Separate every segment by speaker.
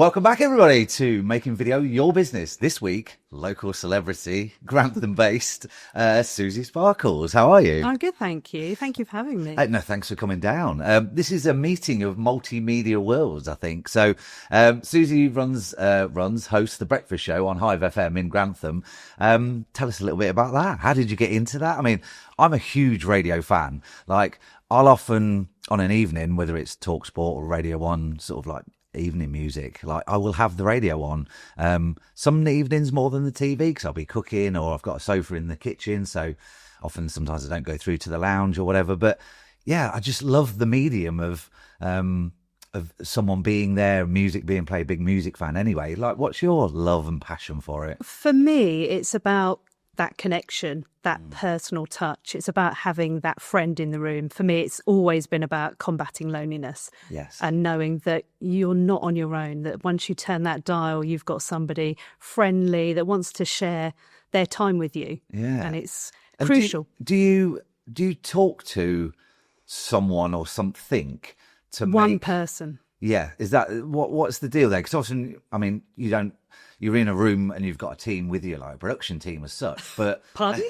Speaker 1: Welcome back, everybody, to Making Video Your Business. This week, local celebrity, Grantham-based, Suzie Sparkles. How are you?
Speaker 2: I'm good, thank you. Thank you for having me.
Speaker 1: No, thanks for coming down. This is a meeting of multimedia worlds, I think. So, Suzie hosts the breakfast show on Hive FM in Grantham. Tell us a little bit about that. How did you get into that? I mean, I'm a huge radio fan. Like, I'll often, on an evening, whether it's TalkSport or Radio 1, sort of like evening music, like I will have the radio on. Some evenings more than the TV because I'll be cooking or I've got a sofa in the kitchen. So often, sometimes I don't go through to the lounge or whatever. But yeah, I just love the medium of someone being there, music being played, big music fan anyway. Like, what's your love and passion for it?
Speaker 2: For me, it's about that connection, that personal touch. It's about having that friend in the room. For me, it's always been about combating loneliness.
Speaker 1: Yes.
Speaker 2: And knowing that you're not on your own, that once you turn that dial, you've got somebody friendly that wants to share their time with you.
Speaker 1: Yeah.
Speaker 2: And it's crucial.
Speaker 1: Do you talk to someone or something to
Speaker 2: One person.
Speaker 1: Yeah. Is that what's the deal there? Because often, I mean, you're in a room and you've got a team with you, like a production team as such, but...
Speaker 2: Pardon?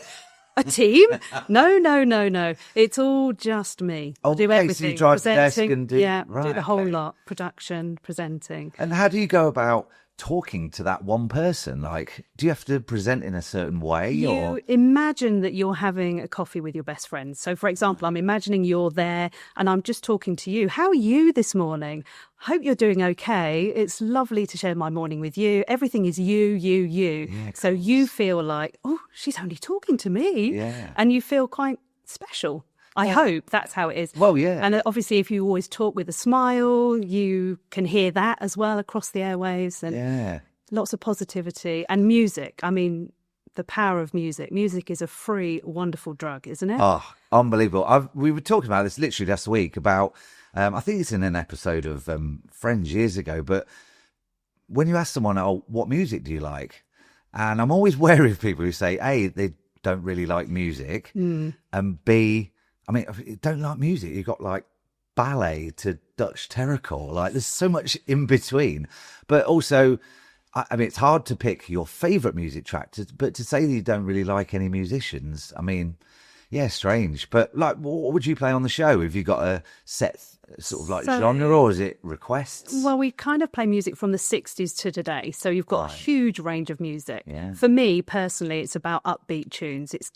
Speaker 2: A team? No. It's all just me.
Speaker 1: Oh,
Speaker 2: I do
Speaker 1: okay,
Speaker 2: everything.
Speaker 1: so you drive the desk
Speaker 2: Presenting,
Speaker 1: and do...
Speaker 2: Yeah,
Speaker 1: right,
Speaker 2: do the whole
Speaker 1: okay.
Speaker 2: lot. Production, presenting.
Speaker 1: And how do you go about talking to that one person? Like, do you have to present in a certain way?
Speaker 2: You imagine that you're having a coffee with your best friend. So, for example, I'm imagining you're there and I'm just talking to you. How are you this morning? Hope you're doing okay. It's lovely to share my morning with you. Everything is you.
Speaker 1: Yeah,
Speaker 2: So you feel like, oh, she's only talking to me.
Speaker 1: Yeah.
Speaker 2: And you feel quite special. I hope that's how it is.
Speaker 1: Well, yeah.
Speaker 2: And obviously, if you always talk with a smile, you can hear that as well across the airwaves. And
Speaker 1: Yeah.
Speaker 2: lots of positivity and music. I mean, the power of music. Music is a free, wonderful drug, isn't it?
Speaker 1: Oh, unbelievable. We were talking about this literally last week about, I think it's in an episode of Friends years ago, but when you ask someone, oh, what music do you like? And I'm always wary of people who say, A, they don't really like music, and B, I mean, if you don't like music, you've got like ballet to Dutch terrorcore. Like, there's so much in between. But also, I mean, it's hard to pick your favourite music track, but to say that you don't really like any musicians, I mean, yeah, strange. But like, what would you play on the show? Have you got a set sort of like genre, or is it requests?
Speaker 2: Well, we kind of play music from the 60s to today. So you've got a huge range of music.
Speaker 1: Yeah.
Speaker 2: For me, personally, it's about upbeat tunes. It's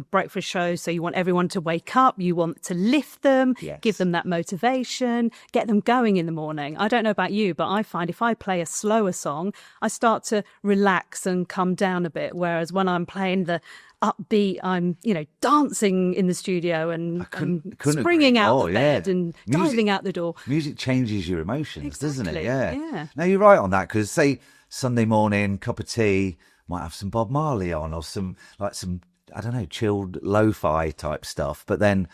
Speaker 2: breakfast show, so you want everyone to wake up, you want to lift them,
Speaker 1: Yes.
Speaker 2: give them that motivation, get them going in the morning. I don't know about you, but I find if I play a slower song, I start to relax and come down a bit, whereas when I'm playing the upbeat, I'm dancing in the studio and
Speaker 1: couldn't
Speaker 2: springing
Speaker 1: agree
Speaker 2: out
Speaker 1: more,
Speaker 2: the bed
Speaker 1: yeah.
Speaker 2: and
Speaker 1: Music-
Speaker 2: diving out the door.
Speaker 1: Music changes your emotions, doesn't it?
Speaker 2: Exactly,
Speaker 1: Yeah.
Speaker 2: yeah.
Speaker 1: No, you're right on that, because say Sunday morning, cup of tea, might have some Bob Marley on, or some I don't know, chilled lo-fi type stuff. But then,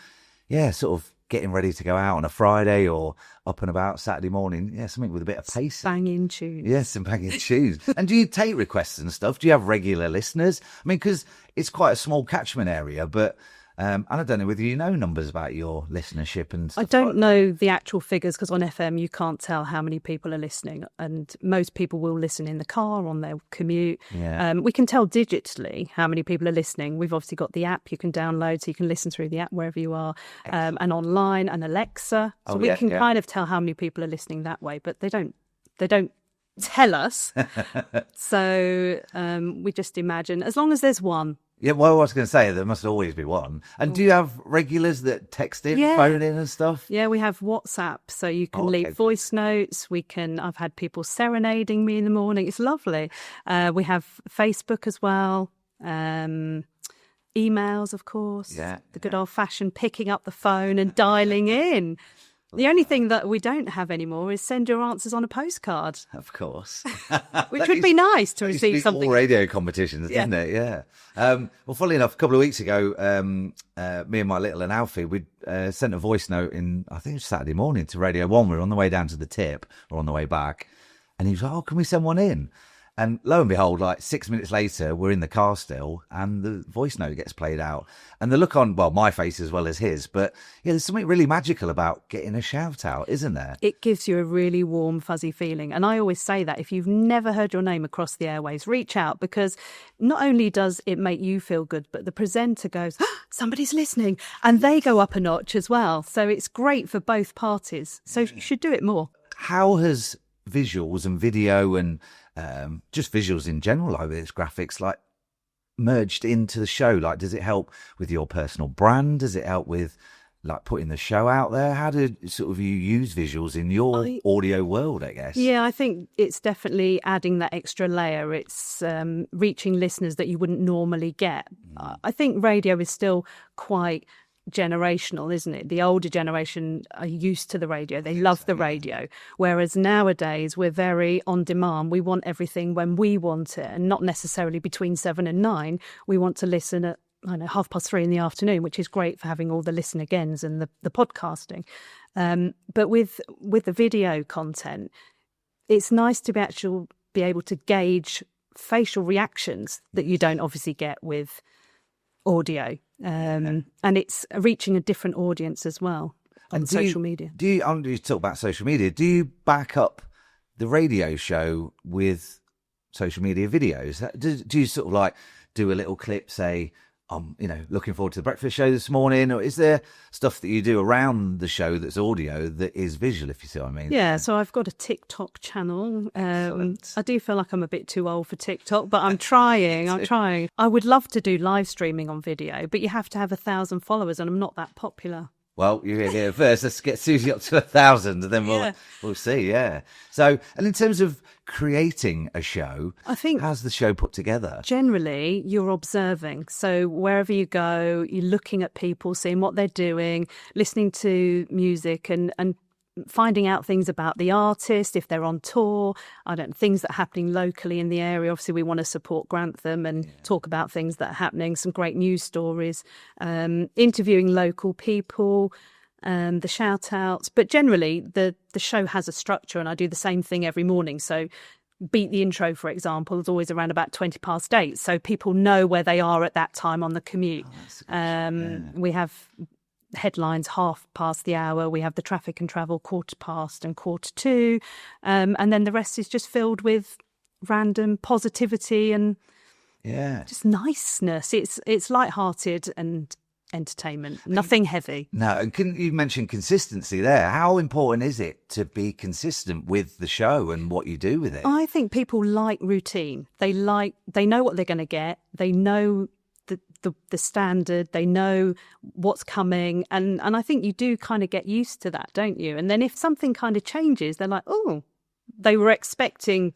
Speaker 1: yeah, sort of getting ready to go out on a Friday or up and about Saturday morning. Yeah, something with a bit of pace.
Speaker 2: Banging tunes.
Speaker 1: Yes, some banging tunes. And do you take requests and stuff? Do you have regular listeners? I mean, because it's quite a small catchment area, but and I don't know whether you know numbers about your listenership and stuff.
Speaker 2: I don't know the actual figures because on FM you can't tell how many people are listening, and most people will listen in the car on their commute.
Speaker 1: Yeah.
Speaker 2: We can tell digitally how many people are listening. We've obviously got the app you can download, so you can listen through the app wherever you are, and online and Alexa. So we can kind of tell how many people are listening that way, but they don't tell us. So we just imagine, as long as there's one.
Speaker 1: Yeah, well, I was going to say, there must always be one. And do you have regulars that text in, phone in and stuff?
Speaker 2: Yeah, we have WhatsApp, so you can leave voice notes. I've had people serenading me in the morning. It's lovely. We have Facebook as well. Emails, of course.
Speaker 1: Yeah.
Speaker 2: The good old-fashioned picking up the phone and dialing in. The only thing that we don't have anymore is send your answers on a postcard.
Speaker 1: Of course.
Speaker 2: Which would be nice to receive something.
Speaker 1: All radio competitions, isn't it? Yeah. Well, funnily enough, a couple of weeks ago, me and my little and Alfie, we sent a voice note in, I think it was Saturday morning, to Radio 1. We were on the way down to the tip or on the way back. And he was like, oh, can we send one in? And lo and behold, like 6 minutes later, we're in the car still, and the voice note gets played out. And the look on, well, my face as well as his, but yeah, there's something really magical about getting a shout out, isn't there?
Speaker 2: It gives you a really warm, fuzzy feeling. And I always say that if you've never heard your name across the airways, reach out, because not only does it make you feel good, but the presenter goes, oh, somebody's listening, and they go up a notch as well. So it's great for both parties. So you should do it more.
Speaker 1: How has visuals and video and just visuals in general, like its graphics, like merged into the show? Like, does it help with your personal brand? Does it help with like putting the show out there? How do sort of you use visuals in your audio world, I guess?
Speaker 2: Yeah, I think it's definitely adding that extra layer. It's reaching listeners that you wouldn't normally get. I think radio is still quite generational, isn't it? The older generation are used to the radio. They love the radio. Whereas nowadays we're very on demand. We want everything when we want it, and not necessarily between 7 and 9. We want to listen at 3:30 in the afternoon, which is great for having all the listen agains and the podcasting. But with the video content, it's nice to be able to gauge facial reactions that you don't obviously get with audio. And it's reaching a different audience as well on social media.
Speaker 1: I'm going to talk about social media. Do you back up the radio show with social media videos? Do you sort of like do a little clip, say, looking forward to the breakfast show this morning, or is there stuff that you do around the show that's audio that is visual, if you see what I mean?
Speaker 2: Yeah, so I've got a TikTok channel. I do feel like I'm a bit too old for TikTok, but I'm trying. I would love to do live streaming on video, but you have to have 1,000 followers, and I'm not that popular.
Speaker 1: Well, you're here first. Let's get Suzie up to 1,000, and then we'll see. Yeah. So, and in terms of creating a show,
Speaker 2: I think
Speaker 1: how's the show put together?
Speaker 2: Generally, you're observing. So wherever you go, you're looking at people, seeing what they're doing, listening to music, and finding out things about the artist, if they're on tour, things that are happening locally in the area. Obviously, we want to support Grantham and talk about things that are happening, some great news stories, interviewing local people, the shout outs. But generally, the show has a structure, and I do the same thing every morning. So Beat the Intro, for example, is always around about 8:20, so people know where they are at that time on the commute. We have headlines 1/2 the hour. We have the traffic and travel 1/4 and 1/4, and then the rest is just filled with random positivity and just niceness. It's lighthearted and entertainment, nothing heavy.
Speaker 1: No, and you mentioned consistency there. How important is it to be consistent with the show and what you do with it?
Speaker 2: I think people like routine. They know what they're going to get. They know the standard, they know what's coming, and I think you do kind of get used to that, don't you? And then if something kind of changes, they're like, oh, they were expecting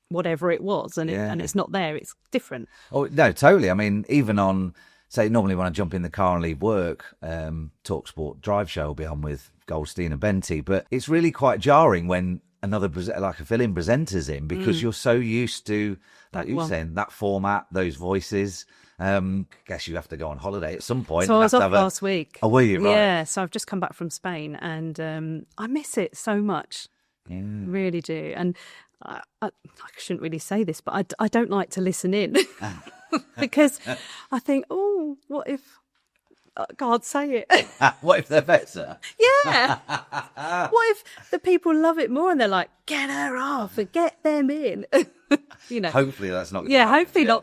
Speaker 2: whatever it was, and it's not there, it's different.
Speaker 1: Oh no, totally. I mean, even on, say, normally when I jump in the car and leave work, TalkSport Drive Show will be on with Goldstein and Benty, but it's really quite jarring when another like a fill-in presenter's in, because you're so used to, like you were saying, that format, those voices. Guess you have to go on holiday at some point.
Speaker 2: So I was off last week.
Speaker 1: Oh, were you? Right.
Speaker 2: Yeah, so I've just come back from Spain, and I miss it so much. Yeah. Really do. And I shouldn't really say this, but I don't like to listen in because I think, oh, what if I can't say it?
Speaker 1: What if they're better?
Speaker 2: Yeah. What if the people love it more and they're like, get her off and get them in?
Speaker 1: Hopefully that's not.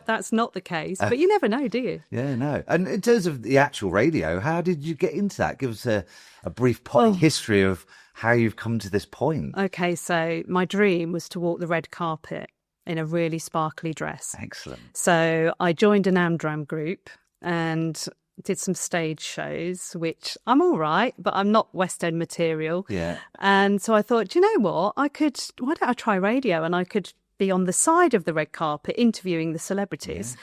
Speaker 2: That's not the case. But you never know, do you?
Speaker 1: Yeah, no. And in terms of the actual radio, how did you get into that? Give us a brief history of how you've come to this point.
Speaker 2: Okay, so my dream was to walk the red carpet in a really sparkly dress.
Speaker 1: Excellent.
Speaker 2: So I joined an Amdram group and did some stage shows, which I'm all right, but I'm not West End material.
Speaker 1: Yeah.
Speaker 2: And so I thought, you know what? why don't I try radio? And I could be on the side of the red carpet interviewing the celebrities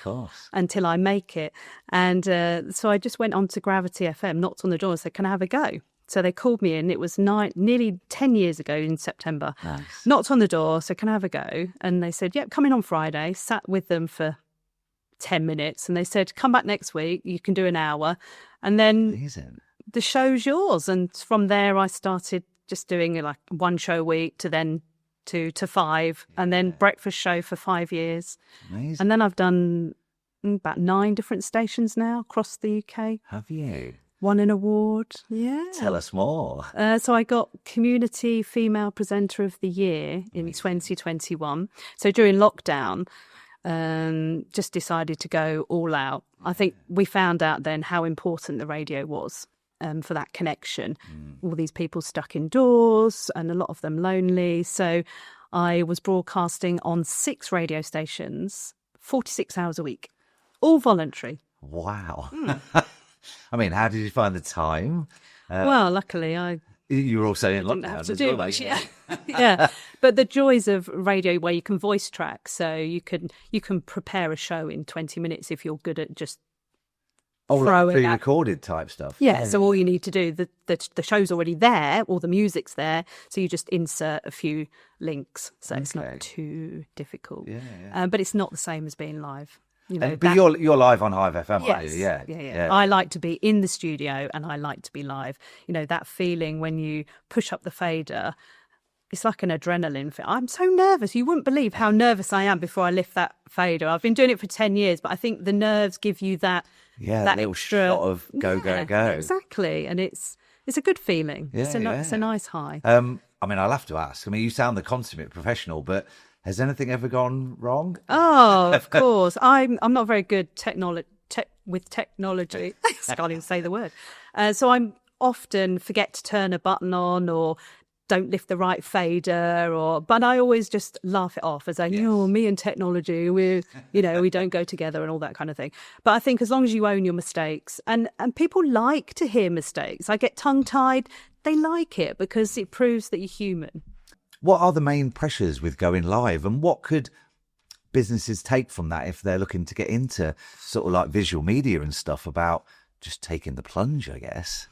Speaker 2: until I make it. And so I just went on to Gravity FM, knocked on the door and said, can I have a go? So they called me in. It was nearly 10 years ago in September.
Speaker 1: Nice.
Speaker 2: Knocked on the door, said, can I have a go? And they said, yep, come in on Friday. Sat with them for 10 minutes and they said, come back next week, you can do an hour, and then the show's yours. And from there I started just doing like one show a week to then to 5, and then breakfast show for 5 years.
Speaker 1: Amazing.
Speaker 2: And then I've done about 9 different stations now across the UK.
Speaker 1: Have you?
Speaker 2: Won an award. Yeah.
Speaker 1: Tell us more.
Speaker 2: So I got Community Female Presenter of the Year in 2021. So during lockdown, just decided to go all out. I think we found out then how important the radio was for that connection. All these people stuck indoors and a lot of them lonely. So I was broadcasting on 6 radio stations, 46 hours a week, all voluntary.
Speaker 1: Wow. I mean, how did you find the time?
Speaker 2: Well, luckily
Speaker 1: you were also in
Speaker 2: didn't
Speaker 1: lockdown
Speaker 2: have to
Speaker 1: as
Speaker 2: do
Speaker 1: well,
Speaker 2: much,
Speaker 1: mate.
Speaker 2: yeah. Yeah. But the joys of radio where you can voice track, so you can prepare a show in 20 minutes if you're good at just
Speaker 1: like
Speaker 2: throwing
Speaker 1: pre-recorded type stuff.
Speaker 2: Yeah, so all you need to do, the show's already there, all the music's there, so you just insert a few links, so it's not too difficult.
Speaker 1: Yeah.
Speaker 2: But it's not the same as being live. You know,
Speaker 1: but you're live on Hive FM,
Speaker 2: yes,
Speaker 1: aren't you? Yeah.
Speaker 2: I like to be in the studio and I like to be live. You know, that feeling when you push up the fader, it's like an adrenaline thing. I'm so nervous. You wouldn't believe how nervous I am before I lift that fader. I've been doing it for 10 years, but I think the nerves give you that
Speaker 1: little
Speaker 2: extra
Speaker 1: shot of go.
Speaker 2: Exactly. And it's a good feeling. It's a nice high.
Speaker 1: I mean, I'll have to ask. I mean, you sound the consummate professional, but has anything ever gone wrong?
Speaker 2: Oh, of course. I'm not very good with technology. I can't even say the word. So I'm often forget to turn a button on or don't lift the right fader, but I always just laugh it off as me and technology, we don't go together and all that kind of thing. But I think as long as you own your mistakes, and people like to hear mistakes. I get tongue-tied. They like it because it proves that you're human.
Speaker 1: What are the main pressures with going live, and what could businesses take from that if they're looking to get into sort of like visual media and stuff, about just taking the plunge, I guess?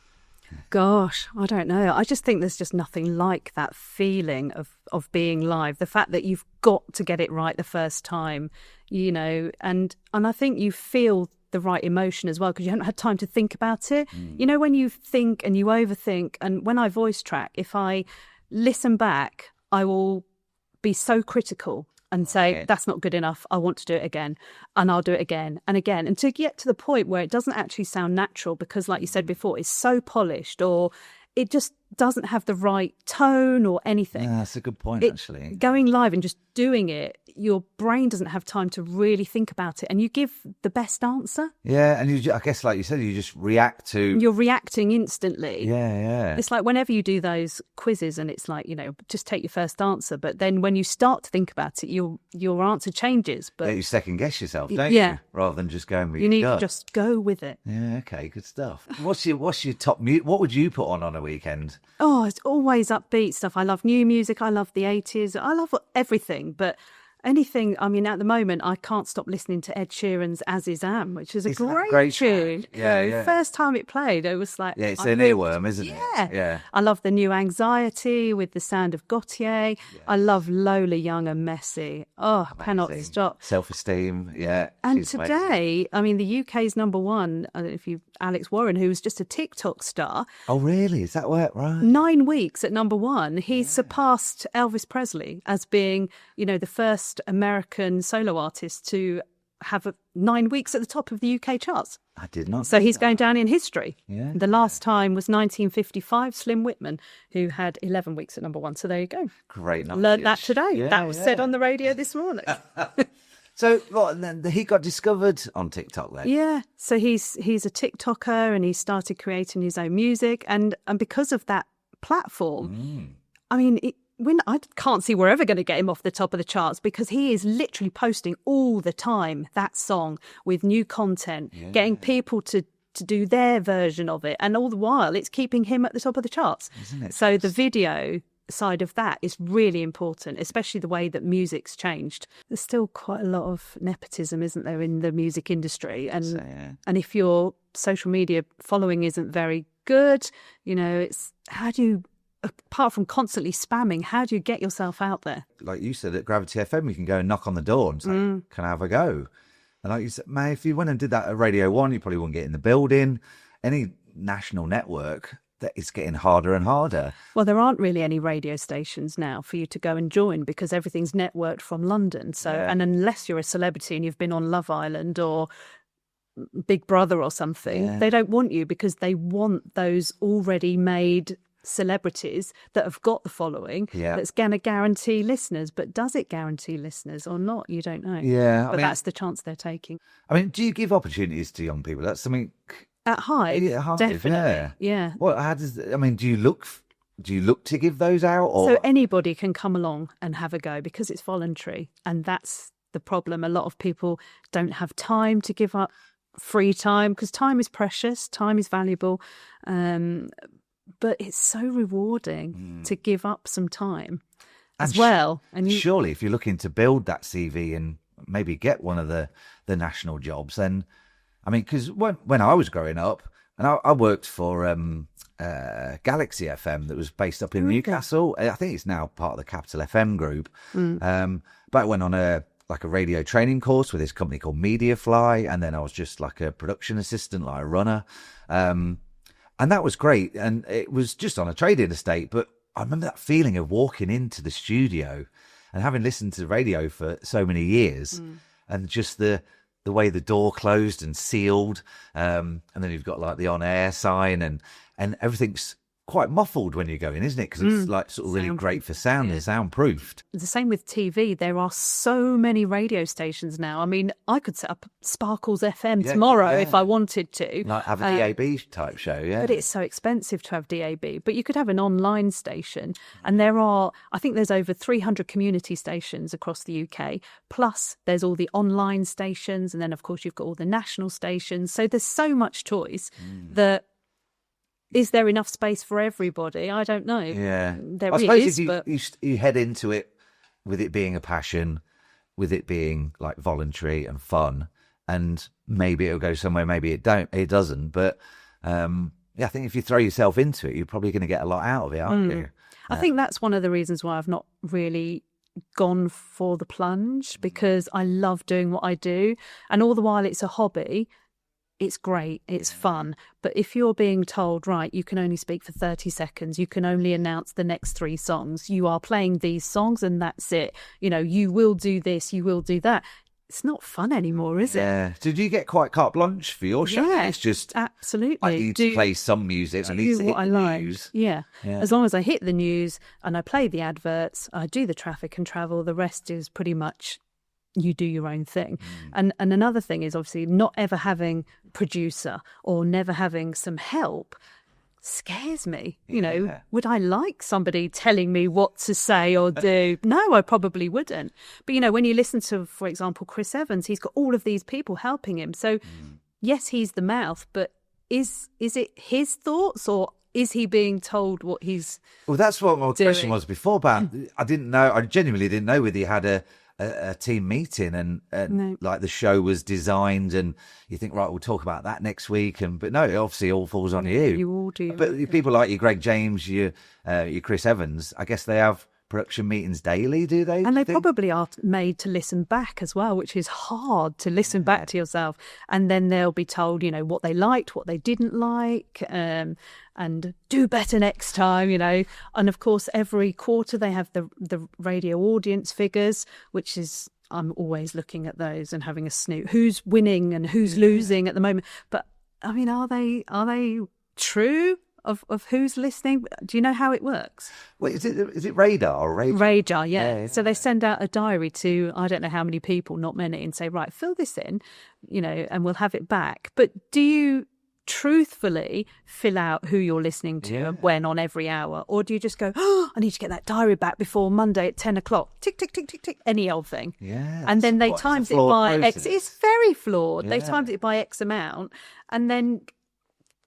Speaker 2: Gosh, I don't know. I just think there's just nothing like that feeling of being live. The fact that you've got to get it right the first time, and I think you feel the right emotion as well because you haven't had time to think about it. When you think and you overthink, and when I voice track, if I listen back, I will be so critical and say, that's not good enough. I want to do it again. And I'll do it again and again. And to get to the point where it doesn't actually sound natural because, like you said before, it's so polished or it just doesn't have the right tone or anything.
Speaker 1: Yeah, that's a good point, actually.
Speaker 2: Going live and just doing it, your brain doesn't have time to really think about it, and you give the best answer.
Speaker 1: Yeah, and I guess, like you said, you just react to...
Speaker 2: You're reacting instantly.
Speaker 1: Yeah.
Speaker 2: It's like whenever you do those quizzes and it's like, just take your first answer, but then when you start to think about it, your answer changes. But
Speaker 1: you second guess yourself, don't you? Rather than just going with
Speaker 2: you need
Speaker 1: your
Speaker 2: to just go with it.
Speaker 1: Yeah, okay, good stuff. What's your top mute? What would you put on a weekend?
Speaker 2: Oh, it's always upbeat stuff. I love new music. I love the 80s. I love everything, but anything. I mean, at the moment, I can't stop listening to Ed Sheeran's As Is Am, which is a great tune.
Speaker 1: Yeah.
Speaker 2: First time it played, it was like...
Speaker 1: Yeah, it's an earworm, isn't it?
Speaker 2: Yeah. I love the new Anxiety with the sound of Gautier. Yeah. I love Lola Young and Messy. Oh, amazing. Cannot stop.
Speaker 1: Self-esteem, yeah.
Speaker 2: And today, I mean, the UK's number one, I don't know if Alex Warren, who was just a TikTok star.
Speaker 1: Oh, really? Is that right?
Speaker 2: 9 weeks at number one. He surpassed Elvis Presley as being, the first American solo artist to have 9 weeks at the top of the UK charts.
Speaker 1: I did not.
Speaker 2: So he's going down in history.
Speaker 1: Yeah.
Speaker 2: The last time was 1955, Slim Whitman, who had 11 weeks at number one. So there you go.
Speaker 1: Great knowledge.
Speaker 2: Learned that today. That was said on the radio this morning.
Speaker 1: So then he got discovered on TikTok then?
Speaker 2: Yeah. So he's a TikToker and he started creating his own music. And because of that platform, I mean... I can't see we're ever going to get him off the top of the charts because he is literally posting all the time that song with new content, getting people to do their version of it. And all the while, it's keeping him at the top of the charts.
Speaker 1: Isn't it?
Speaker 2: So the video side of that is really important, especially the way that music's changed. There's still quite a lot of nepotism, isn't there, in the music industry? And if your social media following isn't very good, it's how do you... Apart from constantly spamming, how do you get yourself out there?
Speaker 1: Like you said, at Gravity FM, you can go and knock on the door and say, can I have a go? And like you said, if you went and did that at Radio 1, you probably wouldn't get in the building. Any national network, that it's getting harder and harder.
Speaker 2: Well, there aren't really any radio stations now for you to go and join because everything's networked from London. So, and unless you're a celebrity and you've been on Love Island or Big Brother or something, they don't want you because they want those already made celebrities that have got the following that's going to guarantee listeners. But does it guarantee listeners or not? You don't know.
Speaker 1: Yeah.
Speaker 2: But that's the chance they're taking.
Speaker 1: I mean, do you give opportunities to young people? That's something...
Speaker 2: At Hive, definitely. Yeah.
Speaker 1: Well, do you look to give those out? Or?
Speaker 2: So anybody can come along and have a go because it's voluntary. And that's the problem. A lot of people don't have time to give up free time because time is precious, time is valuable. But it's so rewarding to give up some time as well. And
Speaker 1: surely if you're looking to build that CV and maybe get one of the national jobs, then... I mean, because when I was growing up, and I worked for Galaxy FM that was based up in Newcastle. I think it's now part of the Capital FM group. But I went on a radio training course with this company called Mediafly, and then I was just like a production assistant, like a runner. And that was great. And it was just on a trading estate. But I remember that feeling of walking into the studio and having listened to radio for so many years and just the way the door closed and sealed, and then you've got like the on-air sign and everything's quite muffled when you go in, isn't it? Because it's like sort of really great for sound and soundproofed.
Speaker 2: The same with TV. There are so many radio stations now. I mean, I could set up Sparkles FM tomorrow if I wanted to.
Speaker 1: Like have a DAB type show,
Speaker 2: But it's so expensive to have DAB. But you could have an online station. And I think there's over 300 community stations across the UK. Plus, there's all the online stations. And then, of course, you've got all the national stations. So there's so much choice that... Is there enough space for everybody? I don't know.
Speaker 1: Yeah.
Speaker 2: There
Speaker 1: I suppose
Speaker 2: is,
Speaker 1: if you head into it with it being a passion, with it being like voluntary and fun, and maybe it'll go somewhere, maybe it doesn't. But I think if you throw yourself into it, you're probably going to get a lot out of it, aren't you?
Speaker 2: I think that's one of the reasons why I've not really gone for the plunge, because I love doing what I do. And all the while it's a hobby, it's great, it's fun. But if you're being told, right, you can only speak for 30 seconds, you can only announce the next 3 songs, you are playing these songs and that's it. You know, you will do this, you will do that. It's not fun anymore, is it?
Speaker 1: Yeah. Did you get quite carte blanche for your show?
Speaker 2: Yeah,
Speaker 1: it's just
Speaker 2: absolutely.
Speaker 1: I need to play some music. I need to hit the news.
Speaker 2: Yeah. As long as I hit the news and I play the adverts, I do the traffic and travel, the rest is pretty much you do your own thing. And another thing is obviously not ever having producer or never having some help scares me. You know, would I like somebody telling me what to say or do? No, I probably wouldn't. But, you know, when you listen to, for example, Chris Evans, he's got all of these people helping him. So, yes, he's the mouth, but is it his thoughts or is he being told what he's
Speaker 1: Well, that's what my
Speaker 2: doing?
Speaker 1: question was before, but I didn't know. I genuinely didn't know whether he had a team meeting and
Speaker 2: No.
Speaker 1: like the show was designed and you think, right, we'll talk about that next week. But no, it obviously all falls on you.
Speaker 2: You all do.
Speaker 1: But people like you, Greg James, you Chris Evans, I guess they have production meetings daily, do they?
Speaker 2: And they probably are made to listen back as well, which is hard to listen back to yourself. And then they'll be told, you know, what they liked, what they didn't like, and do better next time, you know. And of course, every quarter they have the radio audience figures, which is, I'm always looking at those and having a snoot. Who's winning and who's losing at the moment? But I mean, are they true? Of who's listening? Do you know how it works?
Speaker 1: Wait, is it radar or radar?
Speaker 2: Radar, yeah. So they send out a diary to I don't know how many people, not many, and say, right, fill this in, you know, and we'll have it back. But do you truthfully fill out who you're listening to and when on every hour, or do you just go, oh, I need to get that diary back before Monday at 10 o'clock? Tick, tick, tick, tick, tick, any old thing.
Speaker 1: Yeah.
Speaker 2: And then they times it by
Speaker 1: process.
Speaker 2: X. It's very flawed. They times it by X amount and then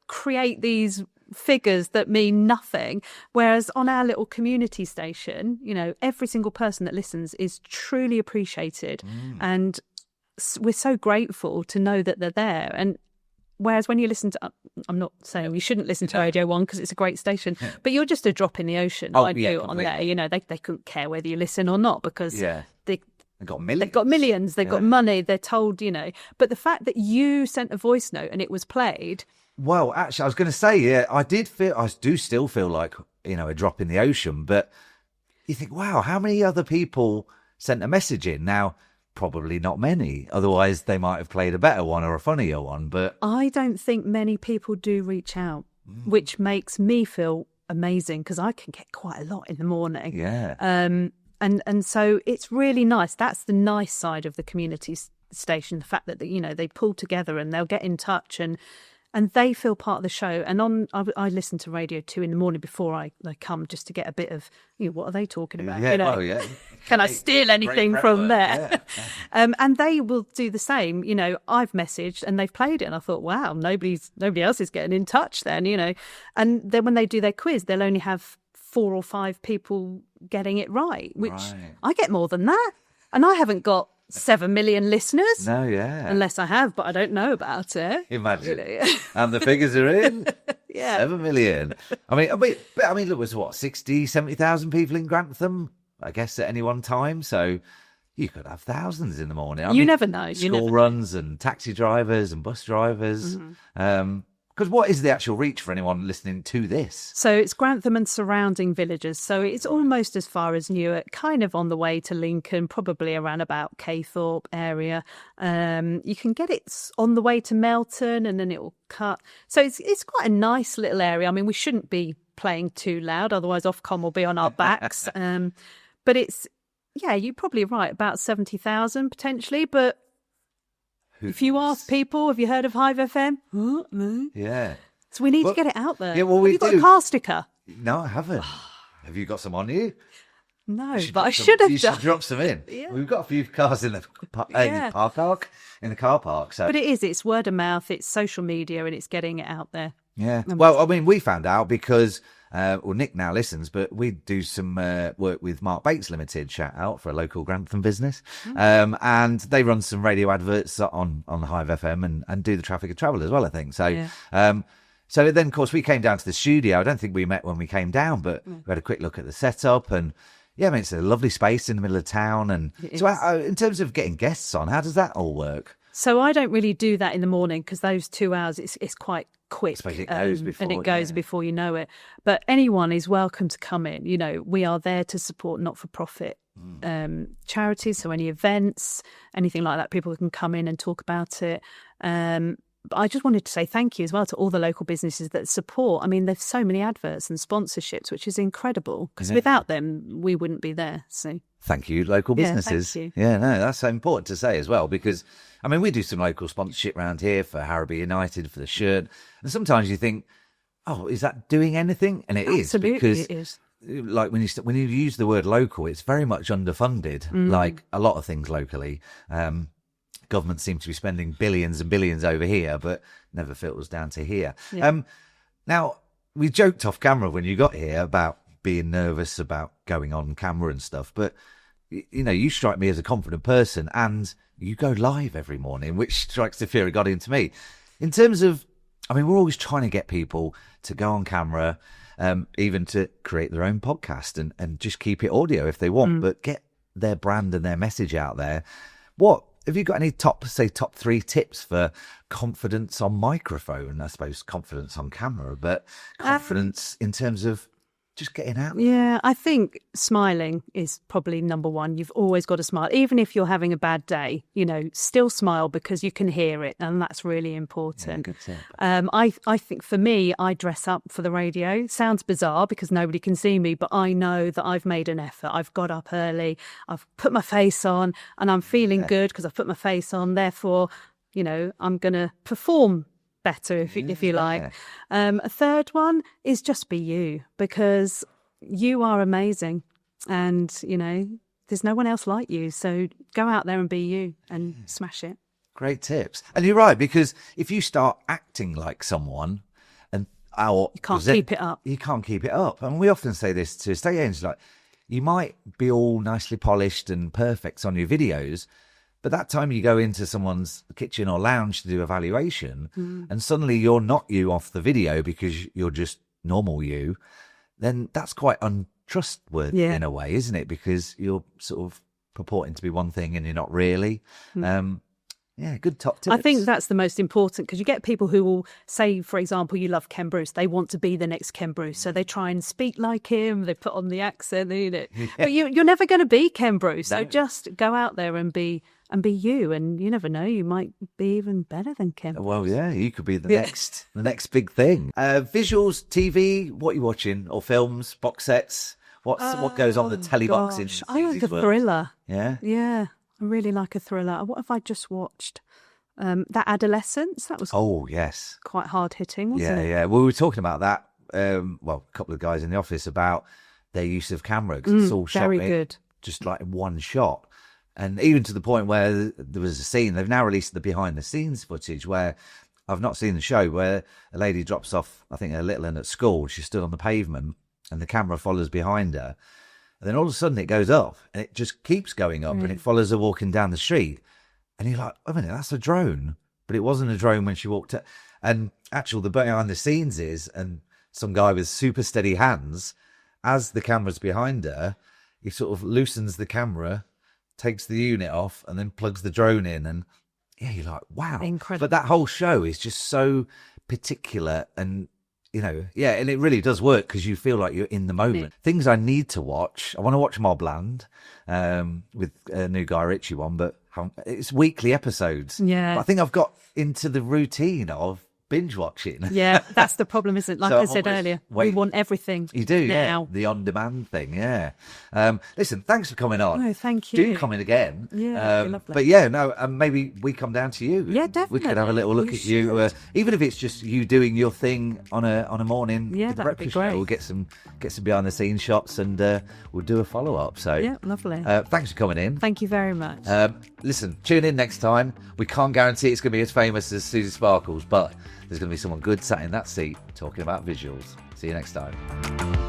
Speaker 2: create these figures that mean nothing, whereas on our little community station, you know, every single person that listens is truly appreciated and we're so grateful to know that they're there. And whereas when you listen to, I'm not saying you shouldn't listen to Radio 1 because it's a great station, but you're just a drop in the ocean. I do on there, you know, they couldn't care whether you listen or not because they've got millions, they've got money, they're told, you know. But the fact that you sent a voice note and it was played,
Speaker 1: Well, actually, I was going to say, yeah, I do still feel like, a drop in the ocean, but you think, wow, how many other people sent a message in? Now, probably not many. Otherwise, they might have played a better one or a funnier one, but
Speaker 2: I don't think many people do reach out, which makes me feel amazing because I can get quite a lot in the morning.
Speaker 1: Yeah.
Speaker 2: And so it's really nice. That's the nice side of the community station, the fact that, they pull together and they'll get in touch and they feel part of the show. And I listen to Radio 2 in the morning before I come, just to get a bit of, what are they talking about?
Speaker 1: Yeah,
Speaker 2: Can I steal anything from there? Yeah. And they will do the same. I've messaged and they've played it, and I thought, wow, nobody else is getting in touch then, And then when they do their quiz, they'll only have 4 or 5 people getting it right, which I get more than that. And I haven't got 7 million listeners.
Speaker 1: No, yeah.
Speaker 2: Unless I have, but I don't know about it.
Speaker 1: Imagine. And the figures are in.
Speaker 2: Yeah.
Speaker 1: 7 million. I mean, look, there's what, 60, 70,000 people in Grantham, I guess, at any one time. So you could have thousands in the morning.
Speaker 2: You never know.
Speaker 1: School runs and taxi drivers and bus drivers. Because what is the actual reach for anyone listening to this? So
Speaker 2: it's Grantham and surrounding villages. So it's almost as far as Newark, kind of on the way to Lincoln, probably around about Caythorpe area. You can get it on the way to Melton, and then it will cut. So it's quite a nice little area. I mean, we shouldn't be playing too loud, otherwise Ofcom will be on our backs. But it's, you're probably right, about 70,000 potentially, but if you ask people, have you heard of Hive FM? No.
Speaker 1: Yeah.
Speaker 2: So we need to get it out there.
Speaker 1: Yeah, well,
Speaker 2: have you got a car sticker?
Speaker 1: No, I haven't. Have you got some on you?
Speaker 2: No, but I should have done.
Speaker 1: You should drop some in.
Speaker 2: Yeah.
Speaker 1: We've got a few cars in the car park. So.
Speaker 2: But it's word of mouth, it's social media, and it's getting it out there.
Speaker 1: Yeah. Well, I mean, we found out because, Nick now listens, but we do some work with Mark Bates Limited, shout out for a local Grantham business. And they run some radio adverts on the Hive FM and do the traffic and travel as well, I think. So, so then, of course, we came down to the studio. I don't think we met when we came down, but we had a quick look at the setup. And yeah, I mean, it's a lovely space in the middle of town. And so in terms of getting guests on, how does that all work?
Speaker 2: So I don't really do that in the morning because those 2 hours, it's quite quick.
Speaker 1: It goes before,
Speaker 2: and it goes before you know it. But anyone is welcome to come in. We are there to support not-for-profit charities. So any events, anything like that, people can come in and talk about it. But I just wanted to say thank you as well to all the local businesses that support. I mean, there's so many adverts and sponsorships, which is incredible because without them, we wouldn't be there. So
Speaker 1: thank you, local businesses.
Speaker 2: Thank you.
Speaker 1: Yeah, no, that's so important to say as well because, I mean, we do some local sponsorship around here for Harrowby United, for the shirt. And sometimes you think, oh, is that doing anything? And it
Speaker 2: Absolutely,
Speaker 1: is. Because
Speaker 2: it is.
Speaker 1: Like when you use the word local, it's very much underfunded, like a lot of things locally. Government seems to be spending billions and billions over here, but never filters down to here. Yeah. Now, we joked off camera when you got here about being nervous about going on camera and stuff, but you strike me as a confident person, and you go live every morning, which strikes the fear of God into me. In terms of, I mean, we're always trying to get people to go on camera, even to create their own podcast and just keep it audio if they want, but get their brand and their message out there. What have you got any top 3 tips for confidence on microphone? I suppose confidence on camera, but confidence in terms of just getting out.
Speaker 2: Yeah, I think smiling is probably number one. You've always got to smile. Even if you're having a bad day, still smile because you can hear it. And that's really important.
Speaker 1: Yeah, good tip.
Speaker 2: I think for me, I dress up for the radio. Sounds bizarre because nobody can see me, but I know that I've made an effort. I've got up early. I've put my face on and I'm feeling good because I've put my face on. Therefore, I'm going to perform better if you like. A third one is just be you, because you are amazing and there's no one else like you, so go out there and be you and smash it.
Speaker 1: Great tips. And you're right, because if you start acting like someone and
Speaker 2: you can't keep it up.
Speaker 1: You can't keep it up. And we often say this to estate agents, like, you might be all nicely polished and perfect on your videos, but that time you go into someone's kitchen or lounge to do a valuation and suddenly you're not you off the video because you're just normal you, then that's quite untrustworthy in a way, isn't it? Because you're sort of purporting to be one thing and you're not really. Yeah, good top tips.
Speaker 2: I think that's the most important, because you get people who will say, for example, you love Ken Bruce. They want to be the next Ken Bruce. So they try and speak like him. They put on the accent. But you're never going to be Ken Bruce. No. So just go out there and be you. And you never know, you might be even better than Ken Bruce.
Speaker 1: Well, yeah, you could be the next big thing. Visuals, TV, what are you watching? Or films, box sets? What goes on the telly box in
Speaker 2: I like a thriller.
Speaker 1: Yeah?
Speaker 2: Yeah. I really like a thriller. What have I just watched? That Adolescence. That was
Speaker 1: yes,
Speaker 2: quite hard hitting, wasn't it?
Speaker 1: Yeah. Well, we were talking about that. A couple of guys in the office about their use of camera, because it's all shot
Speaker 2: very good,
Speaker 1: just like in one shot, and even to the point where there was a scene. They've now released the behind the scenes footage where I've not seen the show, where a lady drops off, I think, her little one at school. She stood on the pavement, and the camera follows behind her. And then all of a sudden it goes up, and it just keeps going up, and it follows her walking down the street. And you're like, wait a minute, that's a drone. But it wasn't a drone when she walked up. And actually, the behind the scenes is, and some guy with super steady hands, as the camera's behind her, he sort of loosens the camera, takes the unit off, and then plugs the drone in. And yeah, you're like, wow.
Speaker 2: Incredible.
Speaker 1: But that whole show is just so particular, and and it really does work, because you feel like you're in the moment. Yeah. Things I need to watch. I want to watch Mobland with a new Guy Ritchie one, but it's weekly episodes.
Speaker 2: Yeah.
Speaker 1: But I think I've got into the routine of binge watching.
Speaker 2: Yeah, that's the problem, isn't it? Like I said earlier, we want everything.
Speaker 1: You do,
Speaker 2: now.
Speaker 1: Yeah. The on-demand thing, yeah. Listen, thanks for coming on.
Speaker 2: No, thank you.
Speaker 1: Do come in again.
Speaker 2: Yeah, lovely.
Speaker 1: But yeah, no, maybe we come down to you.
Speaker 2: Yeah, definitely.
Speaker 1: We could have a little look at you, even if it's just you doing your thing on a morning.
Speaker 2: Yeah,
Speaker 1: with the
Speaker 2: that'd be
Speaker 1: breakfast
Speaker 2: great.
Speaker 1: show. We'll get some behind the scenes shots, and we'll do a follow-up. So
Speaker 2: yeah, lovely.
Speaker 1: Thanks for coming in.
Speaker 2: Thank you very much.
Speaker 1: Listen, tune in next time. We can't guarantee it's going to be as famous as Suzie Sparkles, but there's going to be someone good sat in that seat talking about visuals. See you next time.